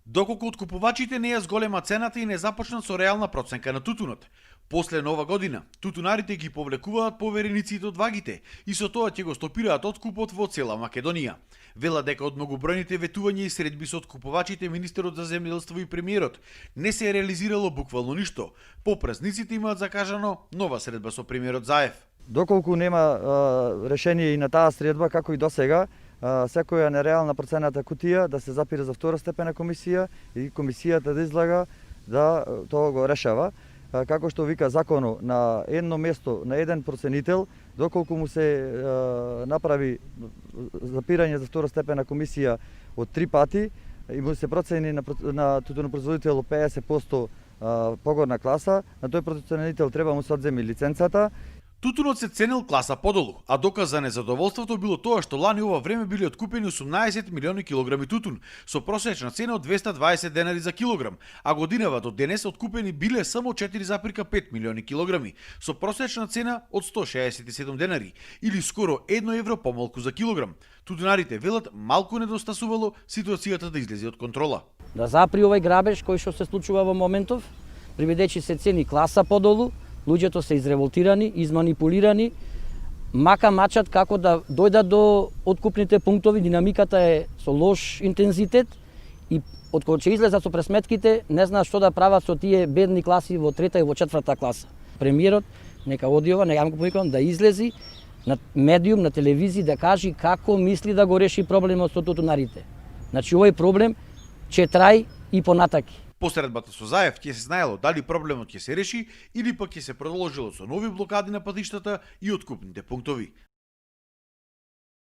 Доколку откупувачите не ја зголема цената и не започнат со реална проценка на тутунот. После нова година, тутунарите ги повлекуваат поверениците од вагите и со тоа ќе го стопираат откупот во цела Македонија. Вела дека од многобројните ветувања и средби со откупувачите, министерот за земјоделство и премиерот не се е реализирало буквално ништо. По празниците имаат закажано нова средба со премиерот Заев. Доколку нема решение и на таа средба, како и досега, секоја нереална процената кутија да се запира за второстепена комисија и комисијата да излага да тоа го решава. Како што вика законот, на едно место, на еден проценител, доколку му се направи запирање за второстепена комисија од 3 пати и му се процени на тутунопроизводител 50% погорна класа, на тој проценител треба му се одземи лиценцата. Тутунот се ценил класа подолу, а доказ за незадоволството било тоа што лани ова време били откупени 18 милиони килограми тутун, со просечна цена од 220 денари за килограм, а годинава до денес откупени биле само 4,5 милиони килограми, со просечна цена од 167 денари, или скоро 1 евро помалку за килограм. Тутунарите велат малку недостасувало ситуацијата да излезе од контрола. Да запри овај грабеж кој што се случува во моментов, приведечи се цени класа подолу, луѓето се изреволтирани, изманипулирани, мака мачат како да дојдат до откупните пунктови, динамиката е со лош интензитет и од кога ќе излезат со пресметките, не знаат што да прават со тие бедни класи во трета и во четврта класа. Премиерот нека оди ова, нека го повикам да излези на медиум, на телевизија да кажи како мисли да го реши проблемот со тутунарите. Значи овој проблем ќе траи и понатаки. По средбата со Заев ќе се знаело дали проблемот ќе се реши или пак ќе се продолжило со нови блокади на патиштата и откупните пунктови.